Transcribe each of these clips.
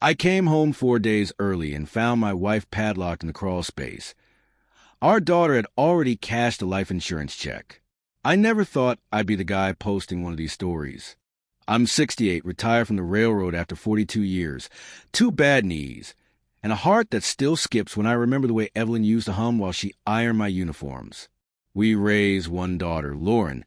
I came home 4 days early and found my wife padlocked in the crawl space. Our daughter had already cashed a life insurance check. I never thought I'd be the guy posting one of these stories. I'm 68, retired from the railroad after 42 years, 2 bad knees, and a heart that still skips when I remember the way Evelyn used to hum while she ironed my uniforms. We raised one daughter, Lauren,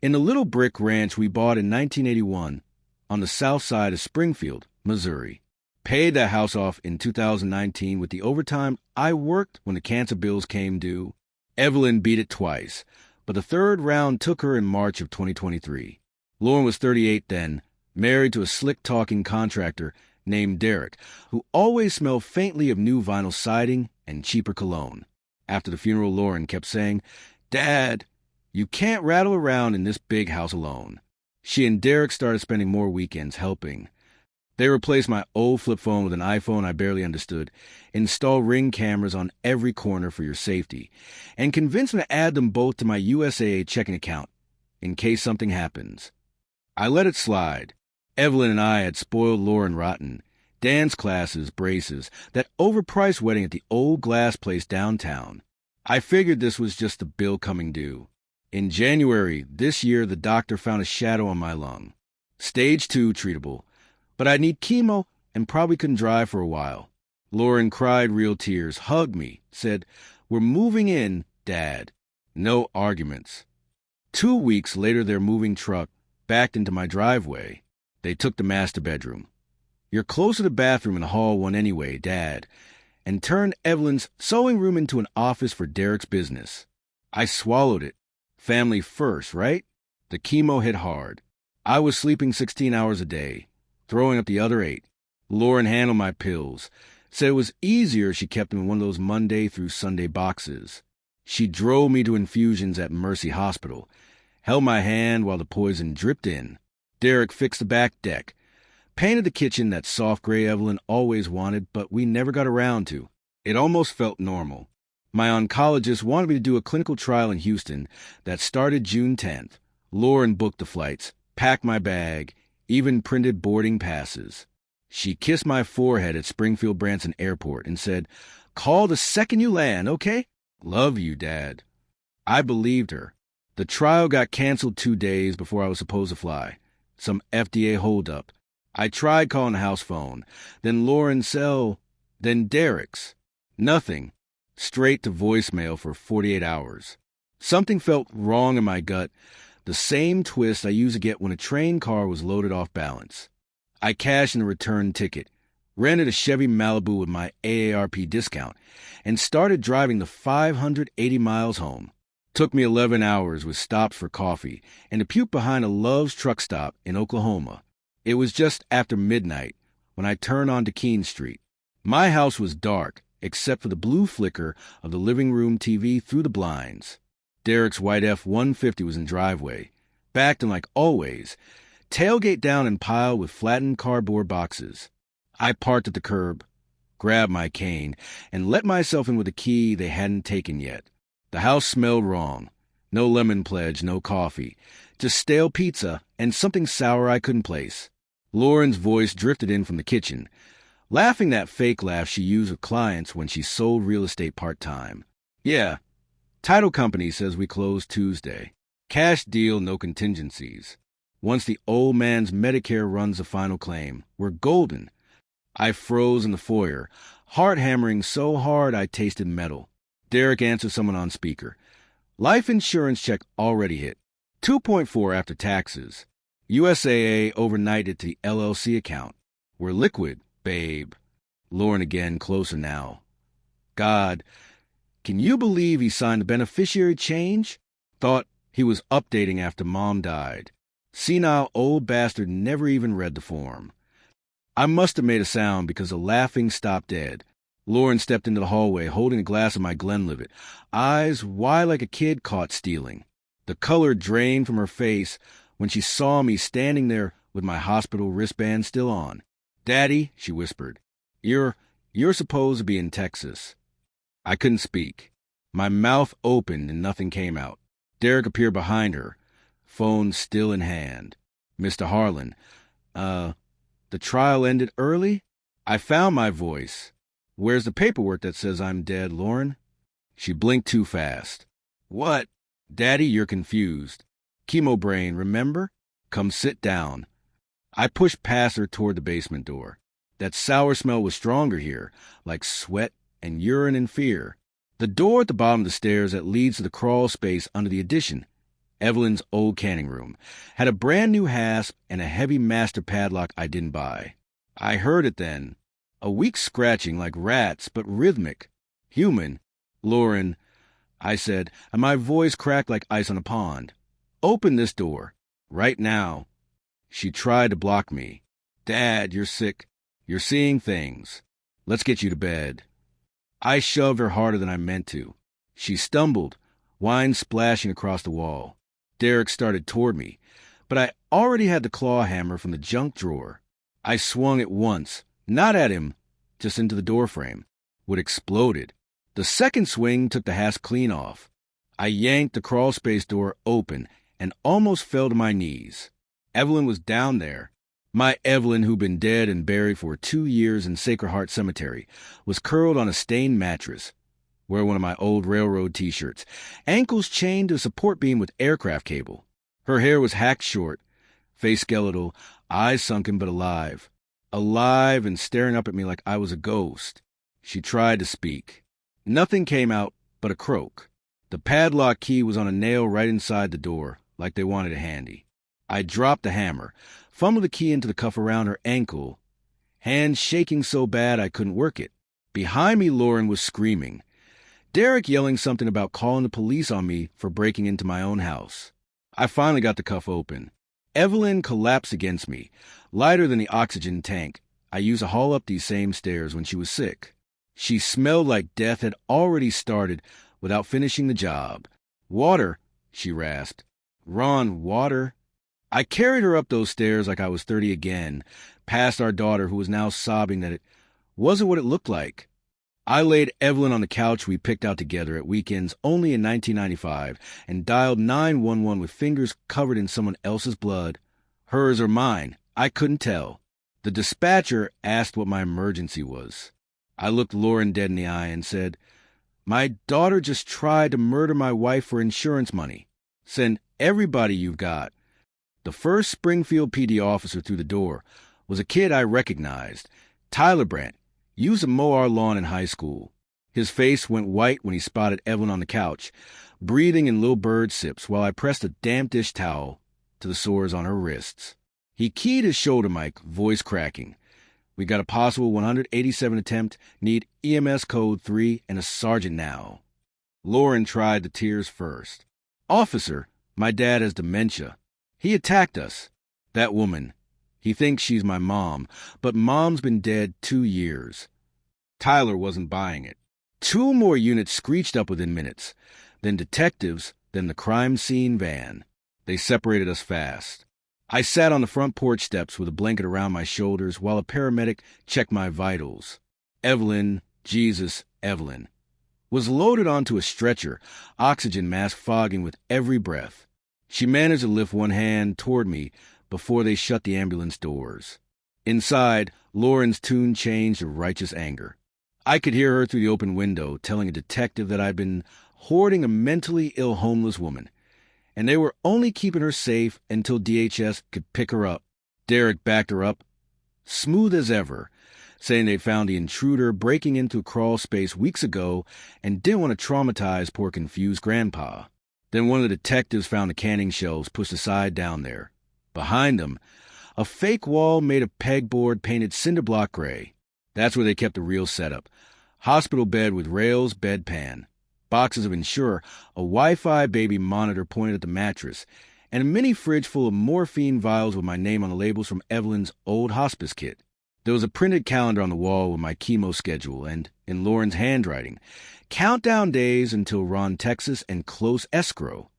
in the little brick ranch we bought in 1981 on the south side of Springfield, Missouri. Paid that house off in 2019 with the overtime I worked when the cancer bills came due. Evelyn beat it twice, but the third round took her in March of 2023. Lauren was 38 then, married to a slick-talking contractor named Derek, who always smelled faintly of new vinyl siding and cheaper cologne. After the funeral, Lauren kept saying, "Dad, you can't rattle around in this big house alone." She and Derek started spending more weekends helping. They replaced my old flip phone with an iPhone I barely understood, installed Ring cameras on every corner for your safety, and convinced me to add them both to my USAA checking account, in case something happens. I let it slide. Evelyn and I had spoiled Lauren rotten. Dance classes, braces, that overpriced wedding at the old glass place downtown. I figured this was just the bill coming due. In January this year, the doctor found a shadow on my lung. Stage 2 treatable, but I'd need chemo and probably couldn't drive for a while. Lauren cried real tears, hugged me, said, "We're moving in, Dad." No arguments. 2 weeks later, their moving truck backed into my driveway. They took the master bedroom. "You're closer to the bathroom and the hall one anyway, Dad," and turned Evelyn's sewing room into an office for Derek's business. I swallowed it. Family first, right? The chemo hit hard. I was sleeping 16 hours a day, throwing up the other 8. Lauren handled my pills. Said it was easier she kept them in one of those Monday through Sunday boxes. She drove me to infusions at Mercy Hospital, held my hand while the poison dripped in. Derek fixed the back deck, painted the kitchen that soft gray Evelyn always wanted, but we never got around to. It almost felt normal. My oncologist wanted me to do a clinical trial in Houston that started June 10th. Lauren booked the flights, packed my bag, even printed boarding passes. She kissed my forehead at Springfield Branson Airport and said, "Call the second you land, okay? Love you, Dad." I believed her. The trial got canceled 2 days before I was supposed to fly. Some FDA holdup. I tried calling the house phone, then Lauren's cell, then Derek's. Nothing. Straight to voicemail for 48 hours. Something felt wrong in my gut, the same twist I used to get when a train car was loaded off balance. I cashed in a return ticket, rented a Chevy Malibu with my AARP discount, and started driving the 580 miles home. Took me 11 hours with stops for coffee and a puke behind a Love's truck stop in Oklahoma. It was just after midnight when I turned onto Keene Street. My house was dark, except for the blue flicker of the living room TV through the blinds. Derek's white F-150 was in driveway, backed in like always, tailgate down and piled with flattened cardboard boxes. I parked at the curb, grabbed my cane, and let myself in with a key they hadn't taken yet. The house smelled wrong. No lemon pledge, no coffee. Just stale pizza and something sour I couldn't place. Lauren's voice drifted in from the kitchen, laughing that fake laugh she used with clients when she sold real estate part-time. "Yeah, title company says we close Tuesday. Cash deal, no contingencies. Once the old man's Medicare runs the final claim, we're golden." I froze in the foyer, heart hammering so hard I tasted metal. Derek answered someone on speaker. Life insurance check already hit. 2.4 after taxes. USAA overnighted to the LLC account. We're liquid, babe. Lauren again, closer now. God, can you believe he signed the beneficiary change? Thought he was updating after Mom died. Senile old bastard never even read the form. I must have made a sound because the laughing stopped dead. Lauren stepped into the hallway, holding a glass of my Glenlivet, eyes wide like a kid caught stealing. The color drained from her face when she saw me standing there with my hospital wristband still on. "Daddy," she whispered, you're supposed to be in Texas." I couldn't speak. My mouth opened and nothing came out. Derek appeared behind her, phone still in hand. "Mr. Harlan, the trial ended early?" I found my voice. Where's the paperwork that says I'm dead, Lauren? She blinked too fast. What? Daddy, you're confused. Chemo brain, remember? Come sit down. I pushed past her toward the basement door. That sour smell was stronger here, like sweat and urine and fear. The door at the bottom of the stairs that leads to the crawl space under the addition, Evelyn's old canning room, had a brand new hasp and a heavy master padlock I didn't buy. I heard it then. A weak scratching like rats, but rhythmic. Human. Lauren, I said, and my voice cracked like ice on a pond. Open this door. Right now. She tried to block me. Dad, you're sick. You're seeing things. Let's get you to bed. I shoved her harder than I meant to. She stumbled, wine splashing across the wall. Derek started toward me, but I already had the claw hammer from the junk drawer. I swung it once, not at him, just into the doorframe. Wood exploded. The second swing took the hasp clean off. I yanked the crawl space door open and almost fell to my knees. Evelyn was down there. My Evelyn, who'd been dead and buried for 2 years in Sacred Heart Cemetery, was curled on a stained mattress, wearing one of my old railroad T-shirts, ankles chained to a support beam with aircraft cable. Her hair was hacked short, face skeletal, eyes sunken but alive. Alive and staring up at me like I was a ghost. She tried to speak. Nothing came out but a croak. The padlock key was on a nail right inside the door, like they wanted it handy. I dropped the hammer, fumbled the key into the cuff around her ankle, hands shaking so bad I couldn't work it. Behind me, Lauren was screaming. Derek yelling something about calling the police on me for breaking into my own house. I finally got the cuff open. Evelyn collapsed against me, lighter than the oxygen tank I used to haul up these same stairs when she was sick. She smelled like death had already started without finishing the job. Water, she rasped. Ron, water. I carried her up those stairs like I was 30 again, past our daughter who was now sobbing that it wasn't what it looked like. I laid Evelyn on the couch we picked out together at weekends only in 1995 and dialed 911 with fingers covered in someone else's blood. Hers or mine, I couldn't tell. The dispatcher asked what my emergency was. I looked Lauren dead in the eye and said, "My daughter just tried to murder my wife for insurance money. Send everybody you've got." The first Springfield PD officer through the door was a kid I recognized, Tyler Brandt. Used to mow our lawn in high school. His face went white when he spotted Evelyn on the couch, breathing in little bird sips while I pressed a damp dish towel to the sores on her wrists. He keyed his shoulder mic, voice cracking. "We got a possible 187 attempt, need EMS code 3 and a sergeant now." Lauren tried the tears first. "Officer, my dad has dementia. He attacked us. That woman. He thinks she's my mom, but Mom's been dead 2 years. Tyler wasn't buying it. 2 more units screeched up within minutes. Then detectives, then the crime scene van. They separated us fast. I sat on the front porch steps with a blanket around my shoulders while a paramedic checked my vitals. Evelyn, Jesus, Evelyn, was loaded onto a stretcher, oxygen mask fogging with every breath. She managed to lift one hand toward me before they shut the ambulance doors. Inside, Lauren's tune changed to righteous anger. I could hear her through the open window telling a detective that I'd been hoarding a mentally ill homeless woman, and they were only keeping her safe until DHS could pick her up. Derek backed her up, smooth as ever, saying they'd found the intruder breaking into a crawl space weeks ago and didn't want to traumatize poor confused grandpa. Then one of the detectives found the canning shelves pushed aside down there. Behind them, a fake wall made of pegboard painted cinder block gray. That's where they kept the real setup. Hospital bed with rails, bedpan, boxes of Ensure, a Wi-Fi baby monitor pointed at the mattress, and a mini fridge full of morphine vials with my name on the labels from Evelyn's old hospice kit. There was a printed calendar on the wall with my chemo schedule and, in Lauren's handwriting, countdown days until Ron, Texas, and close escrow.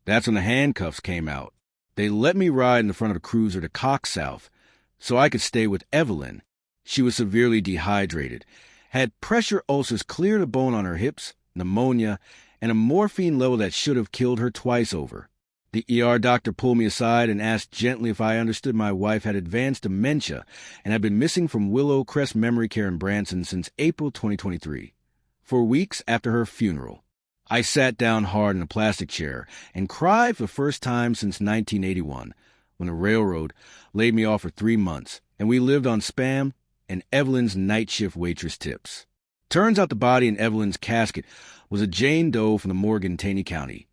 That's when the handcuffs came out. They let me ride in the front of a cruiser to Cox South so I could stay with Evelyn. She was severely dehydrated, had pressure ulcers clear to bone on her hips, pneumonia, and a morphine level that should have killed her twice over. The ER doctor pulled me aside and asked gently if I understood my wife had advanced dementia and had been missing from Willow Crest Memory Care in Branson since April 2023. For weeks after her funeral, I sat down hard in a plastic chair and cried for the first time since 1981, when a railroad laid me off for 3 months, and we lived on Spam and Evelyn's night shift waitress tips. Turns out the body in Evelyn's casket was a Jane Doe from the morgue in Taney County.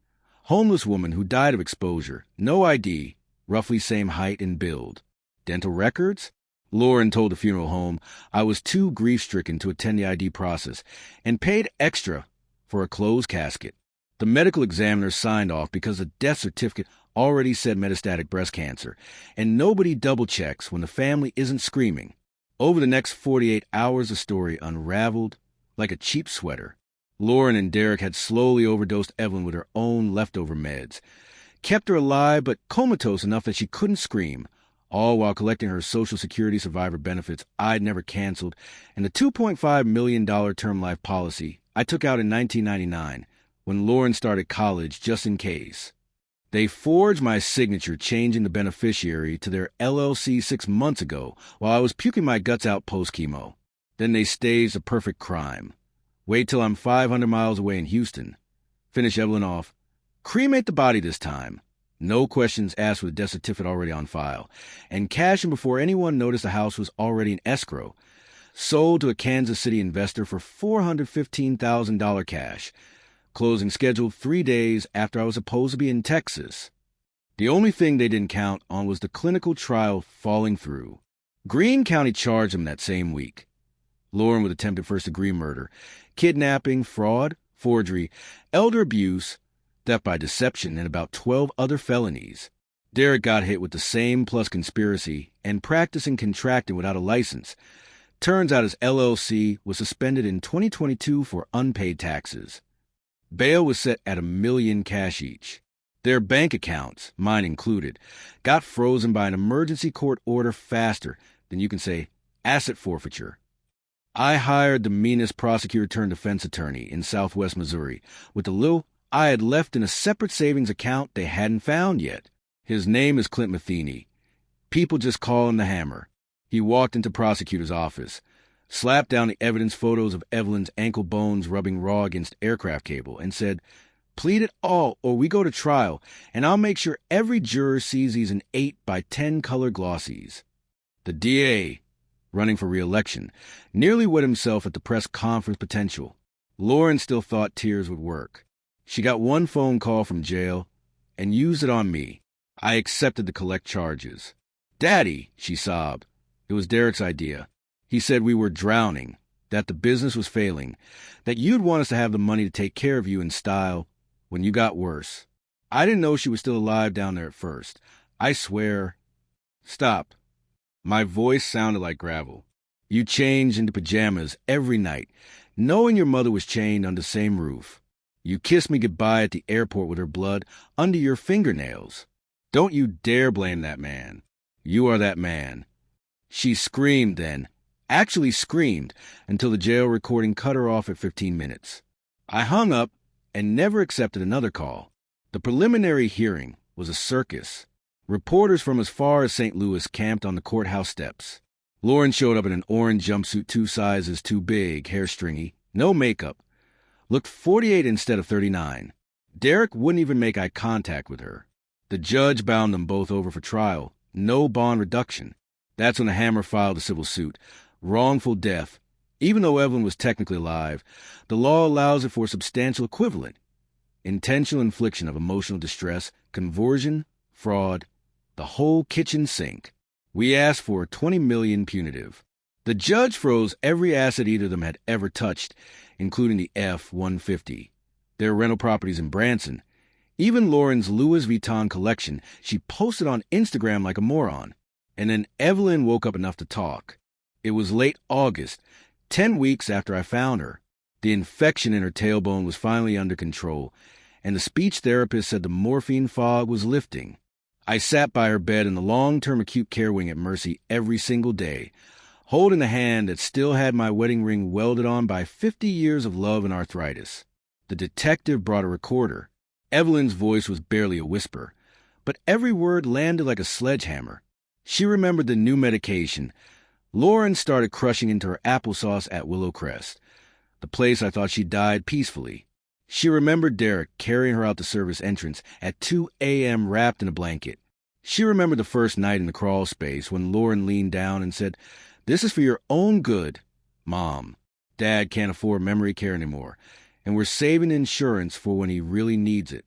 Homeless woman who died of exposure, no ID, roughly same height and build. Dental records? Lauren told the funeral home I was too grief-stricken to attend the ID process and paid extra for a closed casket. The medical examiner signed off because the death certificate already said metastatic breast cancer, and nobody double-checks when the family isn't screaming. Over the next 48 hours, the story unraveled like a cheap sweater. Lauren and Derek had slowly overdosed Evelyn with her own leftover meds, kept her alive but comatose enough that she couldn't scream, all while collecting her Social Security survivor benefits I'd never canceled and the $2.5 million term life policy I took out in 1999 when Lauren started college just in case. They forged my signature changing the beneficiary to their LLC 6 months ago while I was puking my guts out post-chemo. Then they staged a perfect crime. Wait till I'm 500 miles away in Houston. Finish Evelyn off. Cremate the body this time. No questions asked with the death certificate already on file. And cash him before anyone noticed the house was already in escrow. Sold to a Kansas City investor for $415,000 cash. Closing scheduled 3 days after I was supposed to be in Texas. The only thing they didn't count on was the clinical trial falling through. Greene County charged him that same week. Lauren with attempted first-degree murder, kidnapping, fraud, forgery, elder abuse, theft by deception, and about 12 other felonies. Derek got hit with the same plus conspiracy and practicing contracting without a license. Turns out his LLC was suspended in 2022 for unpaid taxes. Bail was set at $1 million cash each. Their bank accounts, mine included, got frozen by an emergency court order faster than you can say asset forfeiture. I hired the meanest prosecutor-turned-defense attorney in southwest Missouri with the little I had left in a separate savings account they hadn't found yet. His name is Clint Matheny. People just call him the Hammer. He walked into prosecutor's office, slapped down the evidence photos of Evelyn's ankle bones rubbing raw against aircraft cable, and said, "Plead it all or we go to trial, and I'll make sure every juror sees these in 8x10 color glossies." The DA, running for re-election, nearly wet himself at the press conference potential. Lauren still thought tears would work. She got one phone call from jail and used it on me. I accepted the collect charges. "Daddy," she sobbed. It was Derek's idea. He said we were drowning, that the business was failing, that you'd want us to have the money to take care of you in style when you got worse. I didn't know she was still alive down there at first. I swear. Stop. My voice sounded like gravel. You changed into pajamas every night, knowing your mother was chained under the same roof. You kissed me goodbye at the airport with her blood under your fingernails. Don't you dare blame that man. You are that man. She screamed then, actually screamed, until the jail recording cut her off at 15 minutes. I hung up and never accepted another call. The preliminary hearing was a circus. Reporters from as far as St. Louis camped on the courthouse steps. Lauren showed up in an orange jumpsuit 2 sizes too big, hair stringy, no makeup. Looked 48 instead of 39. Derek wouldn't even make eye contact with her. The judge bound them both over for trial. No bond reduction. That's when the Hammer filed a civil suit. Wrongful death. Even though Evelyn was technically alive, the law allows it for substantial equivalent. Intentional infliction of emotional distress, conversion, fraud, the whole kitchen sink. We asked for $20 million punitive. The judge froze every asset either of them had ever touched, including the F-150. Their rental properties in Branson. Even Lauren's Louis Vuitton collection she posted on Instagram like a moron. And then Evelyn woke up enough to talk. It was late August, 10 weeks after I found her. The infection in her tailbone was finally under control, and the speech therapist said the morphine fog was lifting. I sat by her bed in the long-term acute care wing at Mercy every single day, holding the hand that still had my wedding ring welded on by 50 years of love and arthritis. The detective brought a recorder. Evelyn's voice was barely a whisper. but every word landed like a sledgehammer. She remembered the new medication. Lauren started crushing into her applesauce at Willow Crest, the place I thought she died peacefully. She remembered Derek carrying her out the service entrance at 2 a.m. wrapped in a blanket. She remembered the first night in the crawl space when Lauren leaned down and said, "This is for your own good, Mom. Dad can't afford memory care anymore, and we're saving insurance for when he really needs it."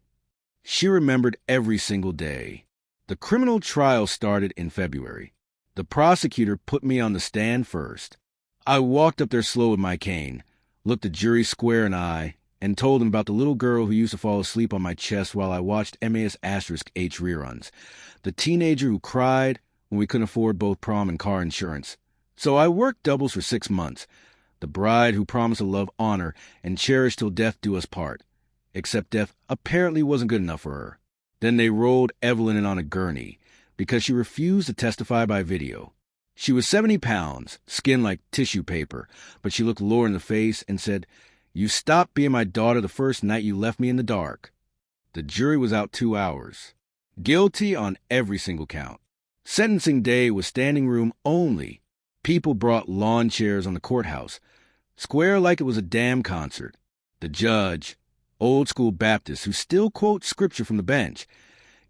She remembered every single day. The criminal trial started in February. The prosecutor put me on the stand first. I walked up there slow with my cane, looked the jury square in the eye, and told them about the little girl who used to fall asleep on my chest while I watched MAS*H reruns, the teenager who cried when we couldn't afford both prom and car insurance. So I worked doubles for 6 months, the bride who promised to love, honor, and cherish till death do us part. Except death apparently wasn't good enough for her. Then they rolled Evelyn in on a gurney because she refused to testify by video. She was 70 pounds, skin like tissue paper, but she looked Lauren in the face and said, "You stopped being my daughter the first night you left me in the dark." The jury was out 2 hours. Guilty on every single count. Sentencing day was standing room only. People brought lawn chairs on the courthouse, square like it was a damn concert. The judge, old school Baptist who still quotes scripture from the bench,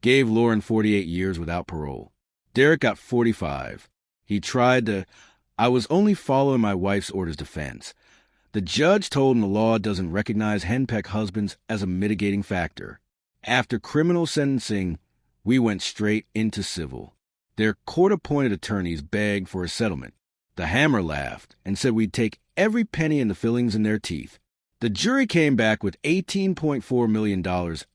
gave Lauren 48 years without parole. Derek got 45. He tried to, "I was only following my wife's orders" defense. The judge told him the law doesn't recognize henpecked husbands as a mitigating factor. After criminal sentencing, we went straight into civil. Their court-appointed attorneys begged for a settlement. The Hammer laughed and said we'd take every penny and the fillings in their teeth. The jury came back with $18.4 million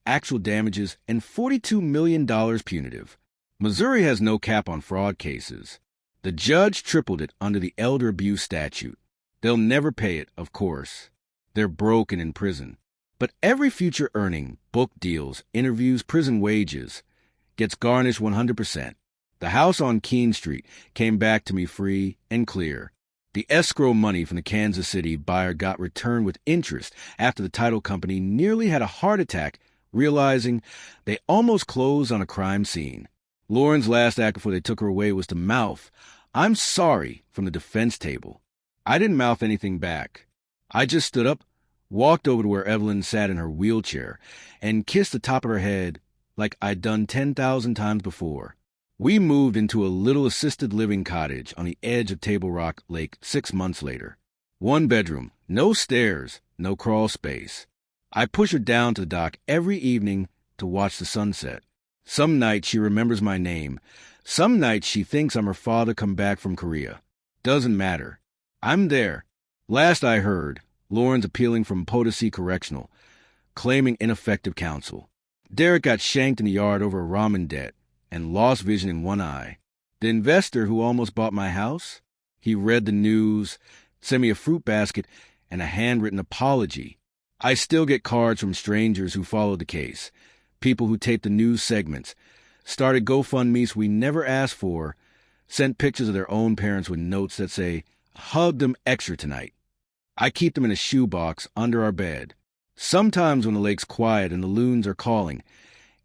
actual damages and $42 million punitive. Missouri has no cap on fraud cases. The judge tripled it under the elder abuse statute. They'll never pay it, of course. They're broken in prison. But every future earning, book deals, interviews, prison wages, gets garnished 100%. The house on Keene Street came back to me free and clear. The escrow money from the Kansas City buyer got returned with interest after the title company nearly had a heart attack, realizing they almost closed on a crime scene. Lauren's last act before they took her away was to mouth, "I'm sorry," from the defense table. I didn't mouth anything back. I just stood up, walked over to where Evelyn sat in her wheelchair, and kissed the top of her head like I'd done 10,000 times before. We moved into a little assisted living cottage on the edge of Table Rock Lake 6 months later. 1 bedroom, no stairs, no crawl space. I push her down to the dock every evening to watch the sunset. Some nights she remembers my name. Some nights she thinks I'm her father come back from Korea. Doesn't matter. I'm there. Last I heard, Lauren's appealing from Potosi Correctional, claiming ineffective counsel. Derek got shanked in the yard over a ramen debt and lost vision in one eye. The investor who almost bought my house, he read the news, sent me a fruit basket, and a handwritten apology. I still get cards from strangers who followed the case, people who taped the news segments, started GoFundMes we never asked for, sent pictures of their own parents with notes that say, "Hug them extra tonight." I keep them in a shoebox under our bed. Sometimes when the lake's quiet and the loons are calling,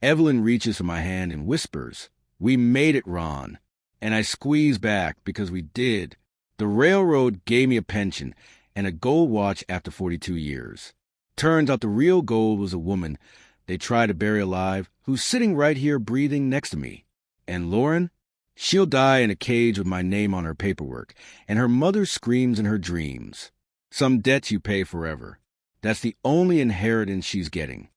Evelyn reaches for my hand and whispers, "We made it, Ron." And I squeeze back because we did. The railroad gave me a pension and a gold watch after 42 years. Turns out the real gold was a woman they tried to bury alive who's sitting right here breathing next to me. And Lauren? She'll die in a cage with my name on her paperwork, and her mother screams in her dreams. Some debts you pay forever. That's the only inheritance she's getting.